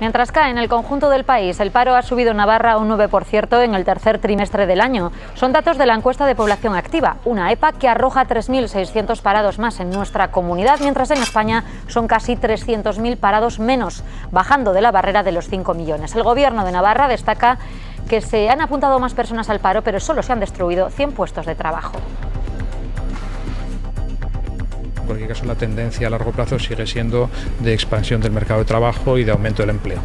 Mientras cae en el conjunto del país, el paro ha subido en Navarra un 9% en el tercer trimestre del año. Son datos de la encuesta de población activa, una EPA que arroja 3.600 parados más en nuestra comunidad, mientras en España son casi 300.000 parados menos, bajando de la barrera de los 5 millones. El Gobierno de Navarra destaca que se han apuntado más personas al paro, pero solo se han destruido 100 puestos de trabajo. En cualquier caso, la tendencia a largo plazo sigue siendo de expansión del mercado de trabajo y de aumento del empleo.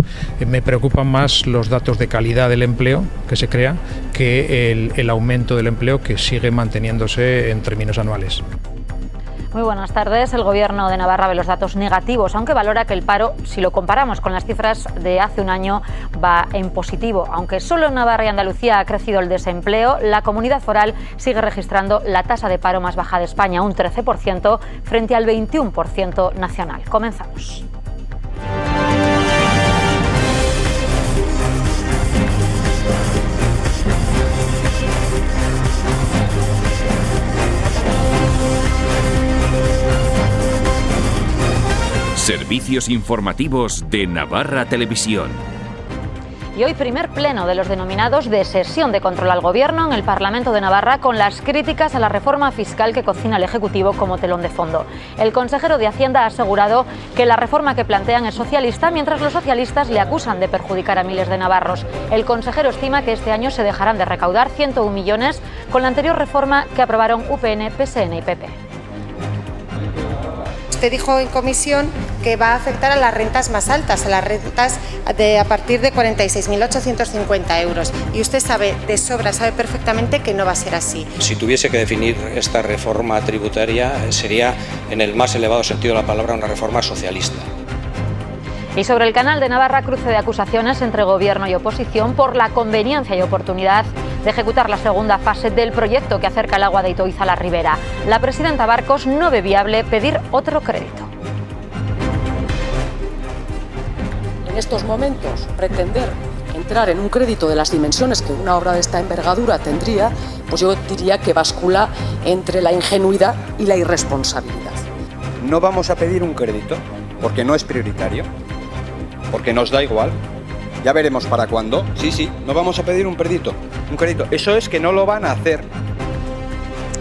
Me preocupan más los datos de calidad del empleo que se crea que el aumento del empleo, que sigue manteniéndose en términos anuales. Muy buenas tardes. El Gobierno de Navarra ve los datos negativos, aunque valora que el paro, si lo comparamos con las cifras de hace un año, va en positivo. Aunque solo en Navarra y Andalucía ha crecido el desempleo, la comunidad foral sigue registrando la tasa de paro más baja de España, un 13% frente al 21% nacional. Comenzamos. Servicios informativos de Navarra Televisión. Y hoy primer pleno de los denominados de sesión de control al Gobierno en el Parlamento de Navarra, con las críticas a la reforma fiscal que cocina el Ejecutivo como telón de fondo. El consejero de Hacienda ha asegurado que la reforma que plantean es socialista, mientras los socialistas le acusan de perjudicar a miles de navarros. El consejero estima que este año se dejarán de recaudar 101 millones con la anterior reforma que aprobaron UPN, PSN y PP. Usted dijo en comisión que va a afectar a las rentas más altas, a las rentas a partir de 46.850 euros. Y usted sabe de sobra, sabe perfectamente que no va a ser así. Si tuviese que definir esta reforma tributaria, sería, en el más elevado sentido de la palabra, una reforma socialista. Y sobre el Canal de Navarra, cruce de acusaciones entre Gobierno y oposición por la conveniencia y oportunidad de ejecutar la segunda fase del proyecto que acerca el agua de Itoiz a la ribera. La presidenta Barcos no ve viable pedir otro crédito. En estos momentos, pretender entrar en un crédito de las dimensiones que una obra de esta envergadura tendría, pues yo diría que bascula entre la ingenuidad y la irresponsabilidad. No vamos a pedir un crédito porque no es prioritario, porque nos da igual. Ya veremos para cuándo. Sí, no vamos a pedir un crédito. Eso es que no lo van a hacer.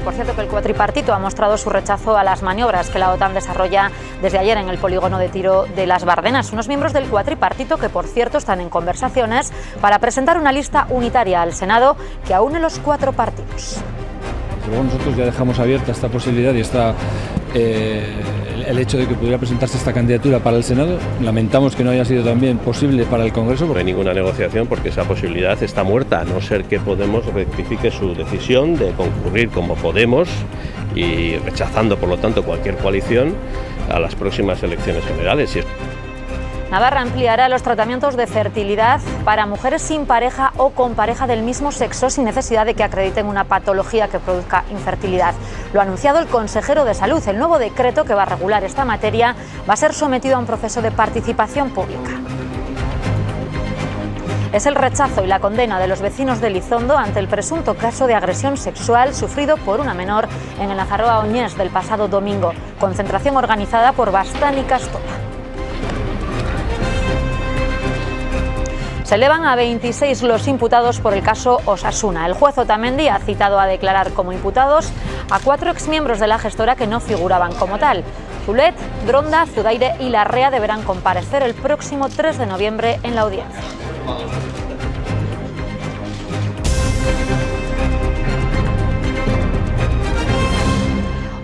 Por cierto, que el cuatripartito ha mostrado su rechazo a las maniobras que la OTAN desarrolla desde ayer en el polígono de tiro de Las Bardenas. Unos miembros del cuatripartito que, por cierto, están en conversaciones para presentar una lista unitaria al Senado que aúne los cuatro partidos. Luego nosotros ya dejamos abierta esta posibilidad y el hecho de que pudiera presentarse esta candidatura para el Senado. Lamentamos que no haya sido también posible para el Congreso. No hay ninguna negociación porque esa posibilidad está muerta, a no ser que Podemos rectifique su decisión de concurrir como Podemos y rechazando, por lo tanto, cualquier coalición a las próximas elecciones generales. Navarra ampliará los tratamientos de fertilidad para mujeres sin pareja o con pareja del mismo sexo sin necesidad de que acrediten una patología que produzca infertilidad. Lo ha anunciado el consejero de Salud. El nuevo decreto que va a regular esta materia va a ser sometido a un proceso de participación pública. Es el rechazo y la condena de los vecinos de Elizondo ante el presunto caso de agresión sexual sufrido por una menor en el Nafarroa Oñés del pasado domingo. Concentración organizada por Bastán y Castola. Se elevan a 26 los imputados por el caso Osasuna. El juez Otamendi ha citado a declarar como imputados a 4 exmiembros de la gestora que no figuraban como tal. Zulet, Dronda, Zudaire y Larrea deberán comparecer el próximo 3 de noviembre en la audiencia.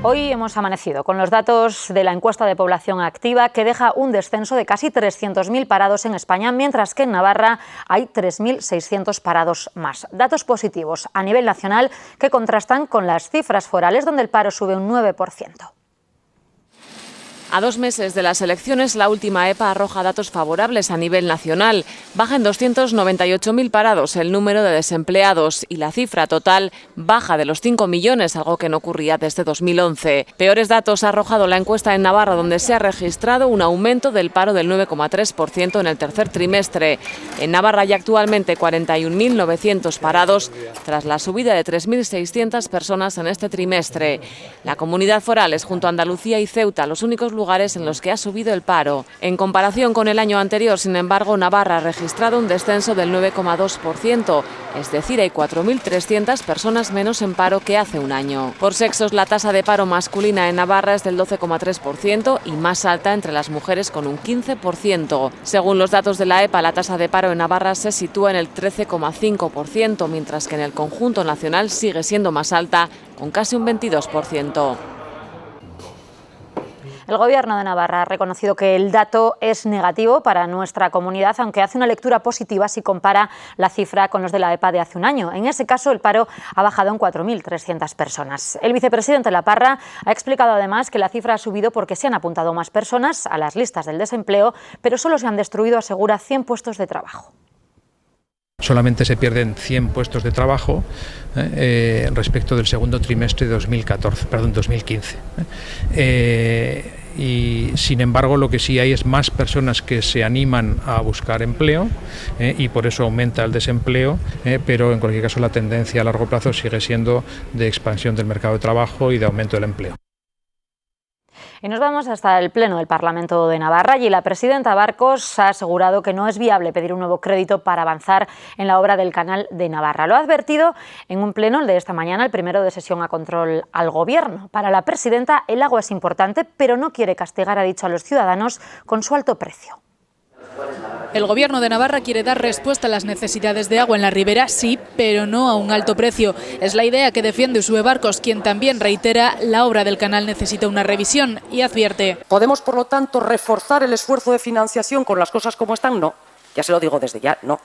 Hoy hemos amanecido con los datos de la encuesta de población activa, que deja un descenso de casi 300.000 parados en España, mientras que en Navarra hay 3.600 parados más. Datos positivos a nivel nacional que contrastan con las cifras forales, donde el paro sube un 9%. A 2 meses de las elecciones, la última EPA arroja datos favorables a nivel nacional. Baja en 298.000 parados el número de desempleados y la cifra total baja de los 5 millones, algo que no ocurría desde 2011. Peores datos ha arrojado la encuesta en Navarra, donde se ha registrado un aumento del paro del 9,3% en el tercer trimestre. En Navarra hay actualmente 41.900 parados, tras la subida de 3.600 personas en este trimestre. La comunidad foral es, junto a Andalucía y Ceuta, los únicos lugares lugares en los que ha subido el paro. En comparación con el año anterior, sin embargo, Navarra ha registrado un descenso del 9,2%, es decir, hay 4.300 personas menos en paro que hace un año. Por sexos, la tasa de paro masculina en Navarra es del 12,3% y más alta entre las mujeres con un 15%. Según los datos de la EPA, la tasa de paro en Navarra se sitúa en el 13,5%, mientras que en el conjunto nacional sigue siendo más alta, con casi un 22%. El Gobierno de Navarra ha reconocido que el dato es negativo para nuestra comunidad, aunque hace una lectura positiva si compara la cifra con los de la EPA de hace un año. En ese caso, el paro ha bajado en 4.300 personas. El vicepresidente La Parra ha explicado además que la cifra ha subido porque se han apuntado más personas a las listas del desempleo, pero solo se han destruido, asegura, 100 puestos de trabajo. Solamente se pierden 100 puestos de trabajo respecto del segundo trimestre de 2015. Y sin embargo lo que sí hay es más personas que se animan a buscar empleo y por eso aumenta el desempleo, pero en cualquier caso la tendencia a largo plazo sigue siendo de expansión del mercado de trabajo y de aumento del empleo. Y nos vamos hasta el Pleno del Parlamento de Navarra. Allí la presidenta Barcos ha asegurado que no es viable pedir un nuevo crédito para avanzar en la obra del Canal de Navarra. Lo ha advertido en un pleno, el de esta mañana, el primero de sesión a control al Gobierno. Para la presidenta, el agua es importante, pero no quiere castigar, ha dicho, a los ciudadanos con su alto precio. El Gobierno de Navarra quiere dar respuesta a las necesidades de agua en la ribera, sí, pero no a un alto precio. Es la idea que defiende Uxue Barcos, quien también reitera la obra del canal necesita una revisión y advierte. ¿Podemos, por lo tanto, reforzar el esfuerzo de financiación con las cosas como están? No. Ya se lo digo desde ya, no.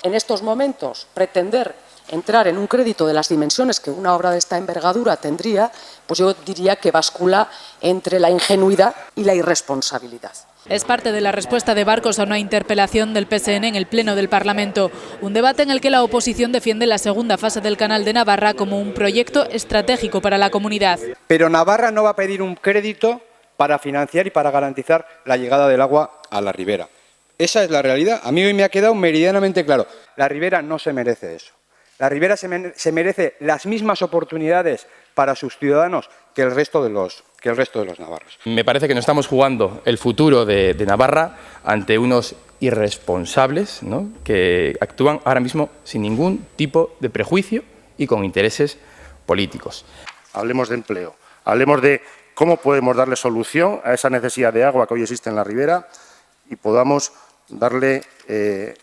En estos momentos, pretender entrar en un crédito de las dimensiones que una obra de esta envergadura tendría, pues yo diría que bascula entre la ingenuidad y la irresponsabilidad. Es parte de la respuesta de Barcos a una interpelación del PSN en el Pleno del Parlamento. Un debate en el que la oposición defiende la segunda fase del Canal de Navarra como un proyecto estratégico para la comunidad. Pero Navarra no va a pedir un crédito para financiar y para garantizar la llegada del agua a la ribera. Esa es la realidad. A mí hoy me ha quedado meridianamente claro. La ribera no se merece eso. La ribera se merece las mismas oportunidades para sus ciudadanos que el resto de los navarros. Me parece que nos estamos jugando el futuro de Navarra ante unos irresponsables, ¿no?, que actúan ahora mismo sin ningún tipo de prejuicio y con intereses políticos. Hablemos de empleo, hablemos de cómo podemos darle solución a esa necesidad de agua que hoy existe en la ribera y podamos darle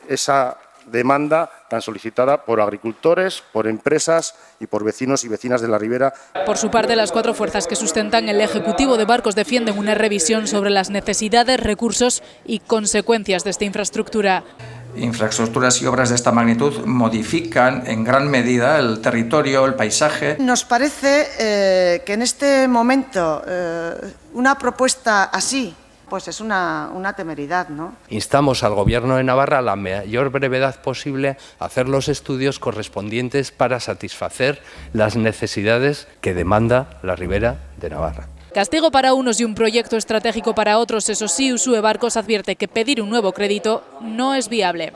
esa demanda tan solicitada por agricultores, por empresas y por vecinos y vecinas de la ribera. Por su parte, las cuatro fuerzas que sustentan el Ejecutivo de Barcos defienden una revisión sobre las necesidades, recursos y consecuencias de esta infraestructura. Infraestructuras y obras de esta magnitud modifican en gran medida el territorio, el paisaje. Nos parece que en este momento una propuesta así pues es una temeridad, ¿no? Instamos al Gobierno de Navarra a la mayor brevedad posible a hacer los estudios correspondientes para satisfacer las necesidades que demanda la ribera de Navarra. Castigo para unos y un proyecto estratégico para otros, eso sí, Uxue Barcos advierte que pedir un nuevo crédito no es viable.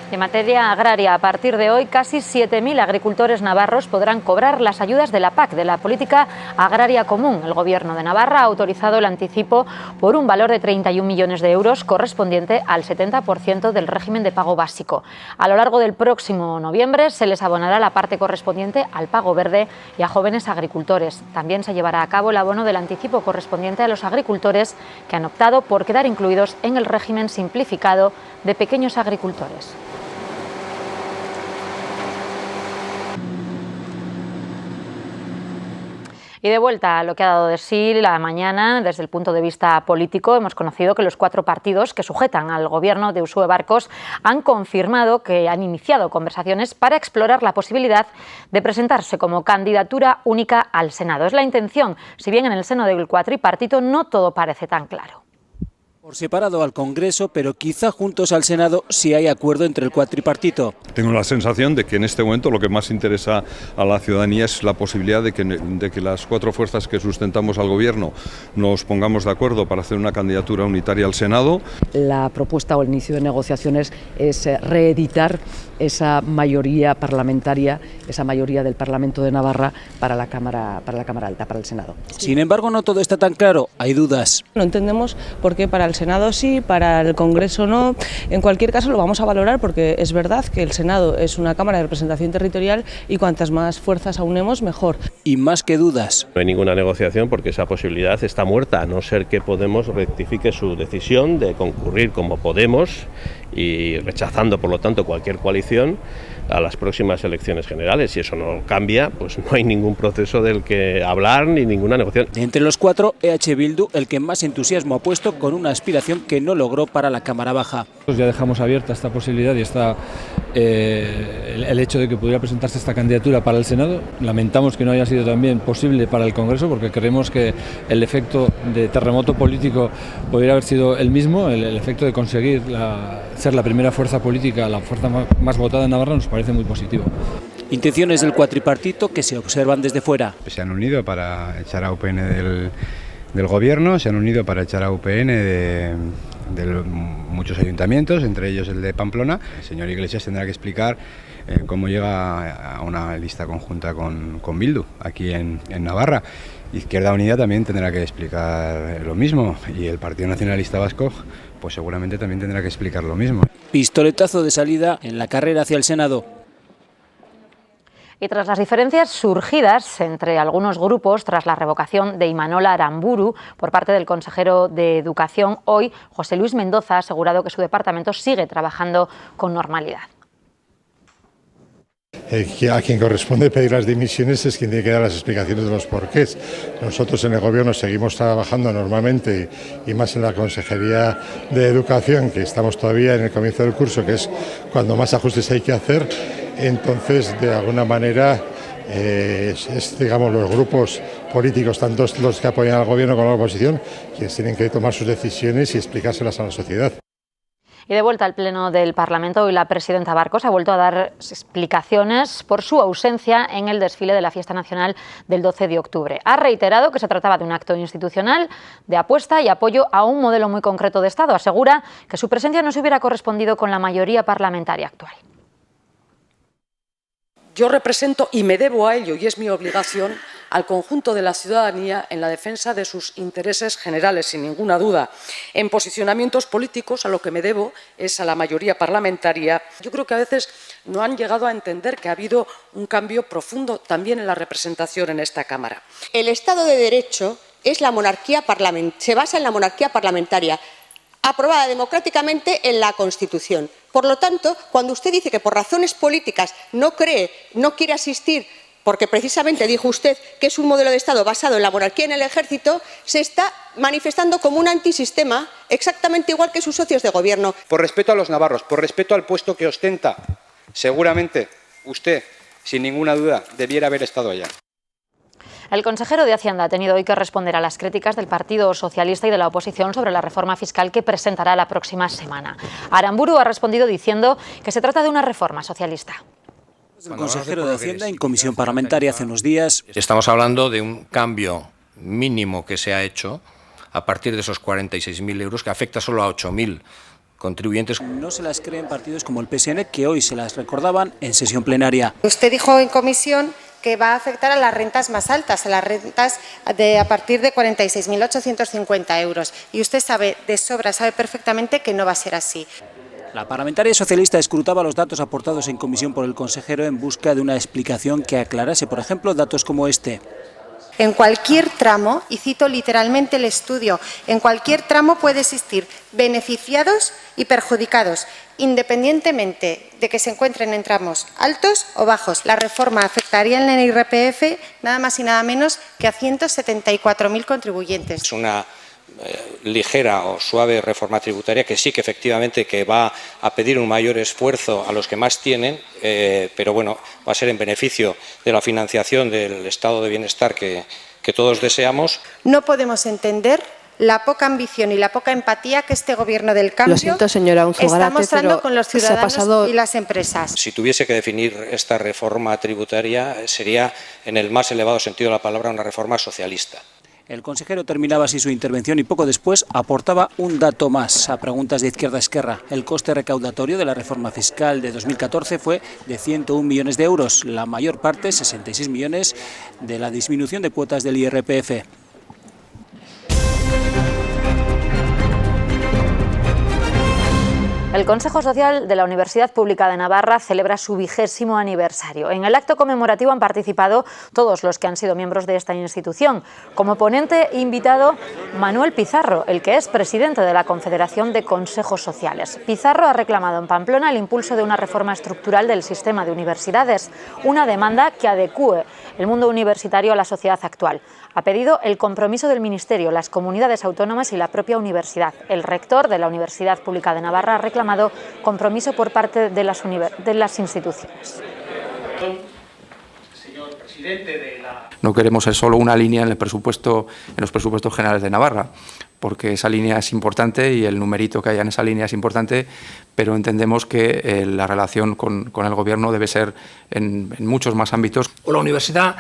En materia agraria, a partir de hoy, casi 7.000 agricultores navarros podrán cobrar las ayudas de la PAC, de la Política Agraria Común. El Gobierno de Navarra ha autorizado el anticipo por un valor de 31 millones de euros, correspondiente al 70% del régimen de pago básico. A lo largo del próximo noviembre se les abonará la parte correspondiente al pago verde y a jóvenes agricultores. También se llevará a cabo el abono del anticipo correspondiente a los agricultores que han optado por quedar incluidos en el régimen simplificado de pequeños agricultores. Y de vuelta a lo que ha dado de sí la mañana, desde el punto de vista político, hemos conocido que los 4 partidos que sujetan al gobierno de Uxue Barcos han confirmado que han iniciado conversaciones para explorar la posibilidad de presentarse como candidatura única al Senado. Es la intención, si bien en el seno del cuatripartito no todo parece tan claro. Por separado al Congreso, pero quizá juntos al Senado si hay acuerdo entre el cuatripartito. Tengo la sensación de que en este momento lo que más interesa a la ciudadanía es la posibilidad de que las cuatro fuerzas que sustentamos al Gobierno nos pongamos de acuerdo para hacer una candidatura unitaria al Senado. La propuesta o el inicio de negociaciones es reeditar esa mayoría parlamentaria, esa mayoría del Parlamento de Navarra para la Cámara Alta, para el Senado. Sin embargo, no todo está tan claro, hay dudas. No entendemos por qué para el Senado sí, para el Congreso no. En cualquier caso lo vamos a valorar porque es verdad que el Senado es una Cámara de representación territorial y cuantas más fuerzas aunemos, mejor. Y más que dudas. No hay ninguna negociación porque esa posibilidad está muerta, a no ser que Podemos rectifique su decisión de concurrir como Podemos y rechazando, por lo tanto, cualquier coalición a las próximas elecciones generales. Si eso no cambia, pues no hay ningún proceso del que hablar ni ninguna negociación. De entre los cuatro, EH Bildu, el que más entusiasmo ha puesto con una aspiración que no logró para la Cámara Baja. Ya dejamos abierta esta posibilidad y el hecho de que pudiera presentarse esta candidatura para el Senado. Lamentamos que no haya sido también posible para el Congreso porque creemos que el efecto de terremoto político podría haber sido el mismo, el efecto de conseguir ser la primera fuerza política, la fuerza más votada en Navarra, nos parece muy positivo. Intenciones del cuatripartito que se observan desde fuera. Se han unido para echar a UPN del Gobierno, se han unido para echar a UPN de muchos ayuntamientos, entre ellos el de Pamplona. El señor Iglesias tendrá que explicar cómo llega a una lista conjunta con Bildu aquí en Navarra. Izquierda Unida también tendrá que explicar lo mismo y el Partido Nacionalista Vasco pues seguramente también tendrá que explicar lo mismo. Pistoletazo de salida en la carrera hacia el Senado. Y tras las diferencias surgidas entre algunos grupos tras la revocación de Imanol Aramburu por parte del consejero de Educación, hoy José Luis Mendoza ha asegurado que su departamento sigue trabajando con normalidad. A quien corresponde pedir las dimisiones es quien tiene que dar las explicaciones de los porqués. Nosotros en el Gobierno seguimos trabajando normalmente y más en la Consejería de Educación, que estamos todavía en el comienzo del curso, que es cuando más ajustes hay que hacer. Entonces, de alguna manera, digamos, los grupos políticos, tanto los que apoyan al Gobierno como a la oposición, quienes tienen que tomar sus decisiones y explicárselas a la sociedad. Y de vuelta al Pleno del Parlamento, hoy la presidenta Barcos ha vuelto a dar explicaciones por su ausencia en el desfile de la Fiesta Nacional del 12 de octubre. Ha reiterado que se trataba de un acto institucional de apuesta y apoyo a un modelo muy concreto de Estado. Asegura que su presencia no se hubiera correspondido con la mayoría parlamentaria actual. Yo represento y me debo a ello, y es mi obligación, al conjunto de la ciudadanía en la defensa de sus intereses generales, sin ninguna duda. En posicionamientos políticos, a lo que me debo es a la mayoría parlamentaria. Yo creo que a veces no han llegado a entender que ha habido un cambio profundo también en la representación en esta Cámara. El Estado de Derecho es la monarquía se basa en la monarquía parlamentaria, aprobada democráticamente en la Constitución. Por lo tanto, cuando usted dice que por razones políticas no quiere asistir, porque precisamente dijo usted que es un modelo de Estado basado en la monarquía y en el ejército, se está manifestando como un antisistema, exactamente igual que sus socios de gobierno. Por respeto a los navarros, por respeto al puesto que ostenta, seguramente usted, sin ninguna duda, debiera haber estado allá. El consejero de Hacienda ha tenido hoy que responder a las críticas del Partido Socialista y de la oposición sobre la reforma fiscal que presentará la próxima semana. Aramburu ha respondido diciendo que se trata de una reforma socialista. El consejero de Hacienda en comisión parlamentaria hace unos días. Estamos hablando de un cambio mínimo que se ha hecho a partir de esos 46.000 euros, que afecta solo a 8.000 contribuyentes. No se las creen partidos como el PSN, que hoy se las recordaban en sesión plenaria. Usted dijo en comisión que va a afectar a las rentas más altas, a las rentas a partir de 46.850 euros. Y usted sabe de sobra, sabe perfectamente que no va a ser así. La parlamentaria socialista escrutaba los datos aportados en comisión por el consejero en busca de una explicación que aclarase, por ejemplo, datos como este. En cualquier tramo, y cito literalmente el estudio, en cualquier tramo puede existir beneficiados y perjudicados, independientemente de que se encuentren en tramos altos o bajos. La reforma afectaría en el IRPF nada más y nada menos que a 174.000 contribuyentes. Es una ligera o suave reforma tributaria que sí que efectivamente que va a pedir un mayor esfuerzo a los que más tienen, pero bueno, va a ser en beneficio de la financiación del estado de bienestar que todos deseamos. No podemos entender la poca ambición y la poca empatía que este Gobierno del cambio Lo siento, señora Unzugarate, está mostrando pero con los se ha ciudadanos pasado... y las empresas. Si tuviese que definir esta reforma tributaria, sería, en el más elevado sentido de la palabra, una reforma socialista. El consejero terminaba así su intervención y poco después aportaba un dato más a preguntas de Izquierda Esquerra. El coste recaudatorio de la reforma fiscal de 2014 fue de 101 millones de euros, la mayor parte, 66 millones, de la disminución de cuotas del IRPF. El Consejo Social de la Universidad Pública de Navarra celebra su 20º aniversario. En el acto conmemorativo han participado todos los que han sido miembros de esta institución. Como ponente invitado, Manuel Pizarro, el que es presidente de la Confederación de Consejos Sociales. Pizarro ha reclamado en Pamplona el impulso de una reforma estructural del sistema de universidades, una demanda que adecúe el mundo universitario a la sociedad actual. Ha pedido el compromiso del Ministerio, las comunidades autónomas y la propia universidad. El rector de la Universidad Pública de Navarra ha reclamado compromiso por parte de las instituciones. Señor presidente No queremos ser solo una línea en los presupuestos generales de Navarra, porque esa línea es importante y el numerito que haya en esa línea es importante, pero entendemos que la relación con el Gobierno debe ser en muchos más ámbitos. O la universidad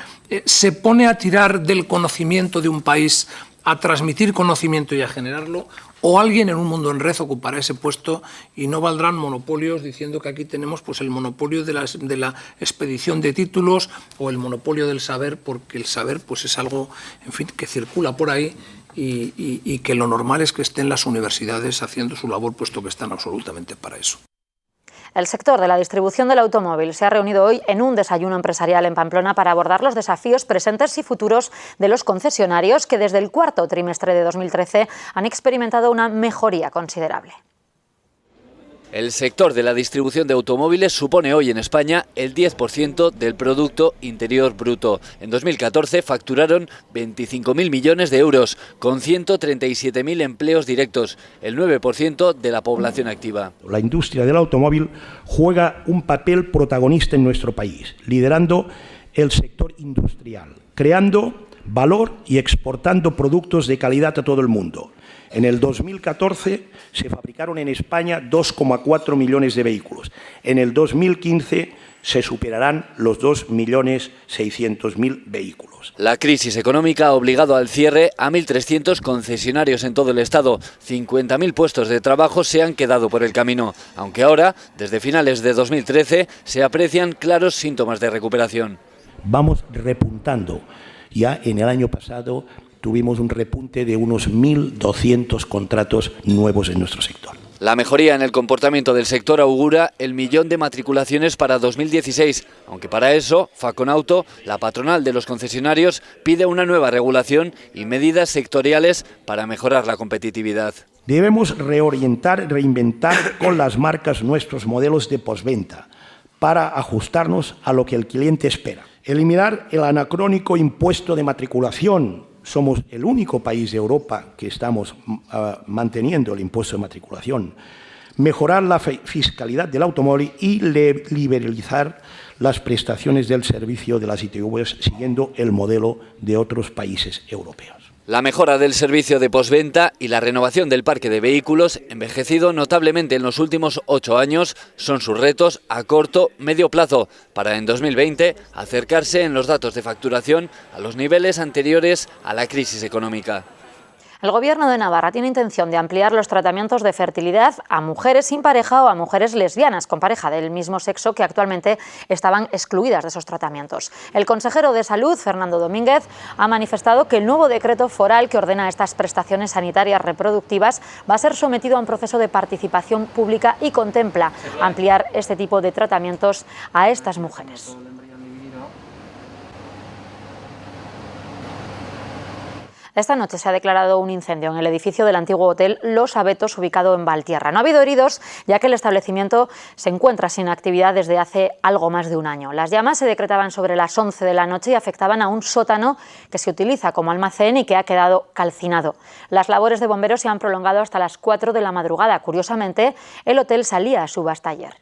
se pone a tirar del conocimiento de un país, a transmitir conocimiento y a generarlo, o alguien en un mundo en red ocupará ese puesto y no valdrán monopolios diciendo que aquí tenemos pues el monopolio de la expedición de títulos o el monopolio del saber, porque el saber pues es algo, en fin, que circula por ahí y que lo normal es que estén las universidades haciendo su labor, puesto que están absolutamente para eso. El sector de la distribución del automóvil se ha reunido hoy en un desayuno empresarial en Pamplona para abordar los desafíos presentes y futuros de los concesionarios que desde el cuarto trimestre de 2013 han experimentado una mejoría considerable. El sector de la distribución de automóviles supone hoy en España el 10% del Producto Interior Bruto. En 2014 facturaron 25.000 millones de euros, con 137.000 empleos directos, el 9% de la población activa. La industria del automóvil juega un papel protagonista en nuestro país, liderando el sector industrial, creando valor y exportando productos de calidad a todo el mundo. En el 2014 se fabricaron en España 2,4 millones de vehículos. En el 2015 se superarán los 2.600.000 vehículos. La crisis económica ha obligado al cierre a 1.300 concesionarios en todo el Estado. 50.000 puestos de trabajo se han quedado por el camino, aunque ahora, desde finales de 2013, se aprecian claros síntomas de recuperación. Vamos repuntando. Ya en el año pasado tuvimos un repunte de unos 1.200 contratos nuevos en nuestro sector. La mejoría en el comportamiento del sector augura el 1.000.000 de matriculaciones para 2016, aunque para eso, Faconauto, la patronal de los concesionarios, pide una nueva regulación y medidas sectoriales para mejorar la competitividad. Debemos reorientar, reinventar con las marcas nuestros modelos de postventa para ajustarnos a lo que el cliente espera. Eliminar el anacrónico impuesto de matriculación. Somos el único país de Europa que estamos manteniendo el impuesto de matriculación. Mejorar la fiscalidad del automóvil y liberalizar las prestaciones del servicio de las ITVs siguiendo el modelo de otros países europeos. La mejora del servicio de postventa y la renovación del parque de vehículos, envejecido notablemente en los últimos 8 años, son sus retos a corto, medio plazo, para en 2020 acercarse en los datos de facturación a los niveles anteriores a la crisis económica. El Gobierno de Navarra tiene intención de ampliar los tratamientos de fertilidad a mujeres sin pareja o a mujeres lesbianas con pareja del mismo sexo que actualmente estaban excluidas de esos tratamientos. El consejero de Salud, Fernando Domínguez, ha manifestado que el nuevo decreto foral que ordena estas prestaciones sanitarias reproductivas va a ser sometido a un proceso de participación pública y contempla ampliar este tipo de tratamientos a estas mujeres. Esta noche se ha declarado un incendio en el edificio del antiguo hotel Los Abetos, ubicado en Valtierra. No ha habido heridos, ya que el establecimiento se encuentra sin actividad desde hace algo más de un año. Las llamas se decretaban sobre las 11 de la noche y afectaban a un sótano que se utiliza como almacén y que ha quedado calcinado. Las labores de bomberos se han prolongado hasta las 4 de la madrugada. Curiosamente, el hotel salía a subasta ayer.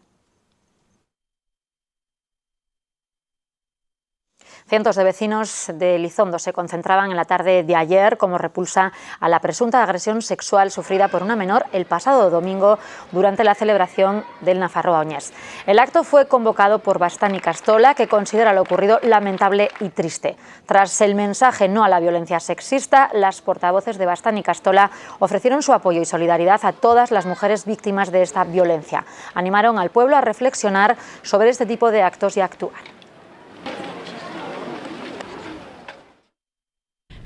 Cientos de vecinos de Elizondo se concentraban en la tarde de ayer como repulsa a la presunta agresión sexual sufrida por una menor el pasado domingo durante la celebración del Nafarroa Oñés. El acto fue convocado por Bastán y Castola, que considera lo ocurrido lamentable y triste. Tras el mensaje no a la violencia sexista, las portavoces de Bastán y Castola ofrecieron su apoyo y solidaridad a todas las mujeres víctimas de esta violencia. Animaron al pueblo a reflexionar sobre este tipo de actos y actuar.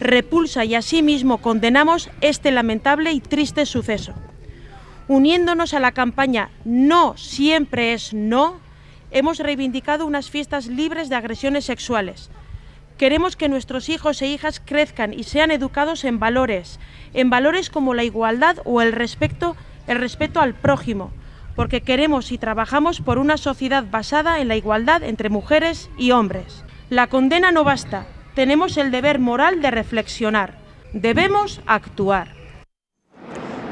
Repulsa y asimismo condenamos este lamentable y triste suceso. Uniéndonos a la campaña No siempre es no, hemos reivindicado unas fiestas libres de agresiones sexuales. Queremos que nuestros hijos e hijas crezcan y sean educados en valores como la igualdad o el respeto al prójimo, porque queremos y trabajamos por una sociedad basada en la igualdad entre mujeres y hombres. La condena no basta. Tenemos el deber moral de reflexionar. Debemos actuar.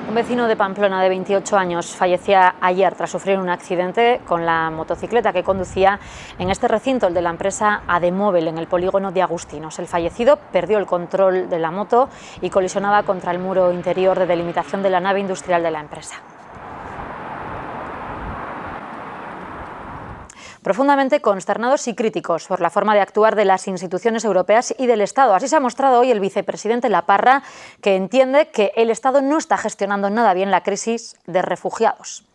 Un vecino de Pamplona de 28 años fallecía ayer tras sufrir un accidente con la motocicleta que conducía en este recinto, el de la empresa Ademóvil, en el polígono de Agustinos. El fallecido perdió el control de la moto y colisionaba contra el muro interior de delimitación de la nave industrial de la empresa. Profundamente consternados y críticos por la forma de actuar de las instituciones europeas y del Estado. Así se ha mostrado hoy el vicepresidente Laparra, que entiende que el Estado no está gestionando nada bien la crisis de refugiados.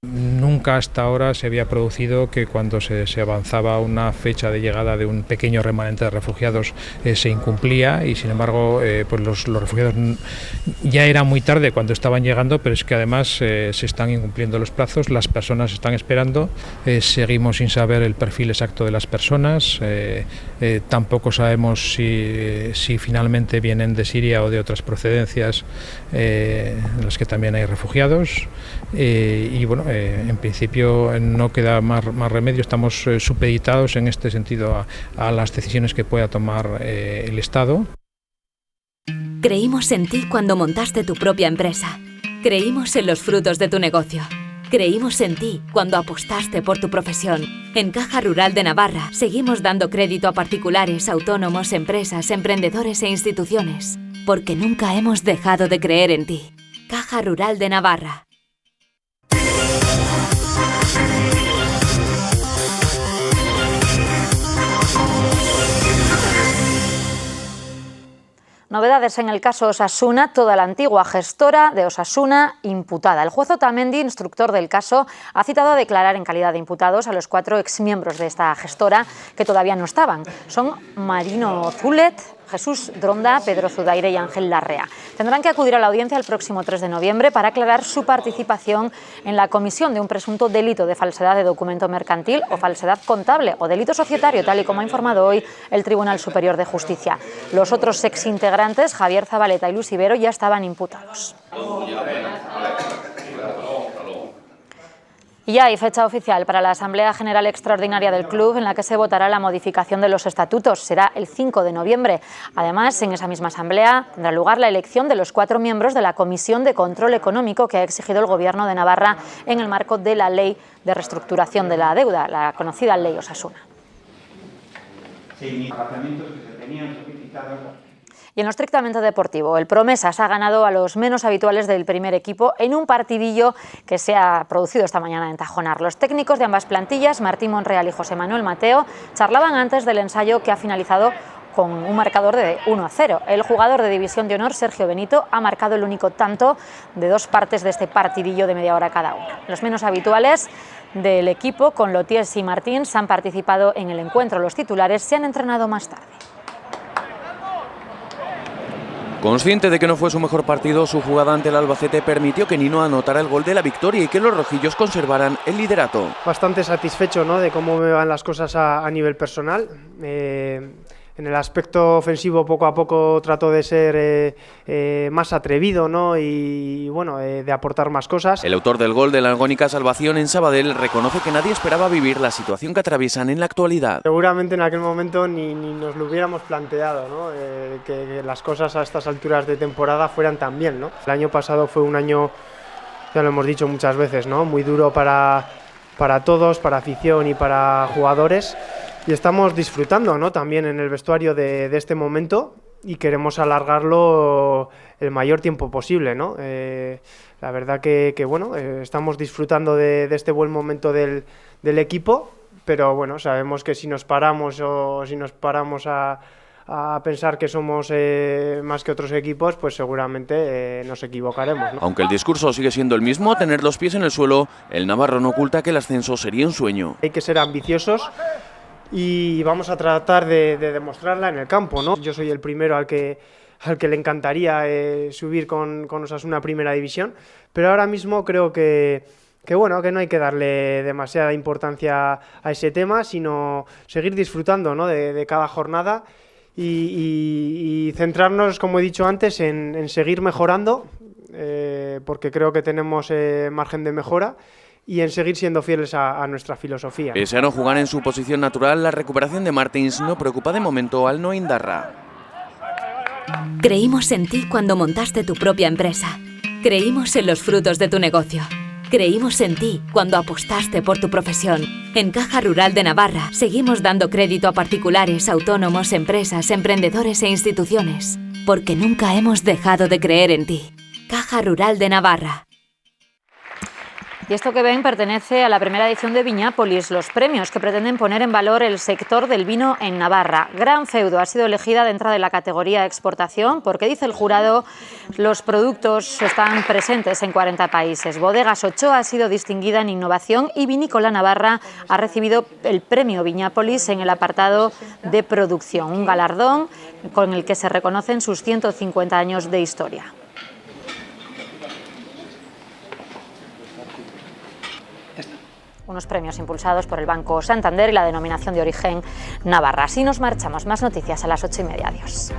Nunca hasta ahora se había producido que cuando se avanzaba una fecha de llegada de un pequeño remanente de refugiados se incumplía, y sin embargo pues los refugiados ya era muy tarde cuando estaban llegando, pero es que además se están incumpliendo los plazos, las personas están esperando, seguimos sin saber el perfil exacto de las personas, tampoco sabemos si finalmente vienen de Siria o de otras procedencias en las que también hay refugiados, y bueno, en principio no queda más remedio, estamos supeditados en este sentido a las decisiones que pueda tomar el Estado. Creímos en ti cuando montaste tu propia empresa. Creímos en los frutos de tu negocio. Creímos en ti cuando apostaste por tu profesión. En Caja Rural de Navarra seguimos dando crédito a particulares, autónomos, empresas, emprendedores e instituciones, porque nunca hemos dejado de creer en ti. Caja Rural de Navarra. Novedades en el caso Osasuna, toda la antigua gestora de Osasuna imputada. El juez Otamendi, instructor del caso, ha citado a declarar en calidad de imputados a los 4 exmiembros de esta gestora que todavía no estaban. Son Marino Zulet, Jesús Dronda, Pedro Zudaire y Ángel Larrea. Tendrán que acudir a la audiencia el próximo 3 de noviembre para aclarar su participación en la comisión de un presunto delito de falsedad de documento mercantil o falsedad contable o delito societario, tal y como ha informado hoy el Tribunal Superior de Justicia. Los otros exintegrantes, Javier Zabaleta y Luis Ibero, ya estaban imputados. Y ya hay fecha oficial para la Asamblea General Extraordinaria del club, en la que se votará la modificación de los estatutos. Será el 5 de noviembre. Además, en esa misma asamblea tendrá lugar la elección de los 4 miembros de la Comisión de Control Económico que ha exigido el Gobierno de Navarra en el marco de la Ley de Reestructuración de la Deuda, la conocida Ley Osasuna. Y en lo estrictamente deportivo, el Promesas ha ganado a los menos habituales del primer equipo en un partidillo que se ha producido esta mañana en Tajonar. Los técnicos de ambas plantillas, Martín Monreal y José Manuel Mateo, charlaban antes del ensayo que ha finalizado con un marcador de 1-0. El jugador de División de Honor, Sergio Benito, ha marcado el único tanto de 2 partes de este partidillo de media hora cada una. Los menos habituales del equipo, con Loties y Martins, han participado en el encuentro. Los titulares se han entrenado más tarde. Consciente de que no fue su mejor partido, su jugada ante el Albacete permitió que Nino anotara el gol de la victoria y que los rojillos conservaran el liderato. Bastante satisfecho, ¿no?, de cómo me van las cosas a nivel personal. En el aspecto ofensivo poco a poco trato de ser más atrevido, ¿no?, y bueno, de aportar más cosas. El autor del gol de la agónica salvación en Sabadell reconoce que nadie esperaba vivir la situación que atraviesan en la actualidad. Seguramente en aquel momento ni nos lo hubiéramos planteado, ¿no?, que las cosas a estas alturas de temporada fueran tan bien, ¿no? El año pasado fue un año, ya lo hemos dicho muchas veces, ¿no?, muy duro para para todos, para afición y para jugadores, y estamos disfrutando, ¿no?, también en el vestuario de este momento, y queremos alargarlo el mayor tiempo posible, ¿no? La verdad que bueno, estamos disfrutando de este buen momento del equipo, pero bueno, sabemos que si nos paramos a pensar que somos más que otros equipos, pues seguramente nos equivocaremos, ¿no? Aunque el discurso sigue siendo el mismo, tener los pies en el suelo, el navarro no oculta que el ascenso sería un sueño. Hay que ser ambiciosos y vamos a tratar de demostrarla en el campo, ¿no? Yo soy el primero al que le encantaría subir con Osasuna a Primera División, pero ahora mismo creo que bueno, que no hay que darle demasiada importancia a ese tema, sino seguir disfrutando, ¿no?, de cada jornada y centrarnos, como he dicho antes, en seguir mejorando, porque creo que tenemos margen de mejora, y en seguir siendo fieles a nuestra filosofía. Pese a no jugar en su posición natural, la recuperación de Martins no preocupa de momento al Noindarra. Creímos en ti cuando montaste tu propia empresa. Creímos en los frutos de tu negocio. Creímos en ti cuando apostaste por tu profesión. En Caja Rural de Navarra seguimos dando crédito a particulares, autónomos, empresas, emprendedores e instituciones. Porque nunca hemos dejado de creer en ti. Caja Rural de Navarra. Y esto que ven pertenece a la primera edición de Viñápolis, los premios que pretenden poner en valor el sector del vino en Navarra. Gran Feudo ha sido elegida dentro de la categoría exportación porque, dice el jurado, los productos están presentes en 40 países. Bodegas Ochoa ha sido distinguida en innovación y Vinícola Navarra ha recibido el premio Viñápolis en el apartado de producción, un galardón con el que se reconocen sus 150 años de historia. Unos premios impulsados por el Banco Santander y la denominación de origen Navarra. Así nos marchamos. Más noticias a las 8:30. Adiós.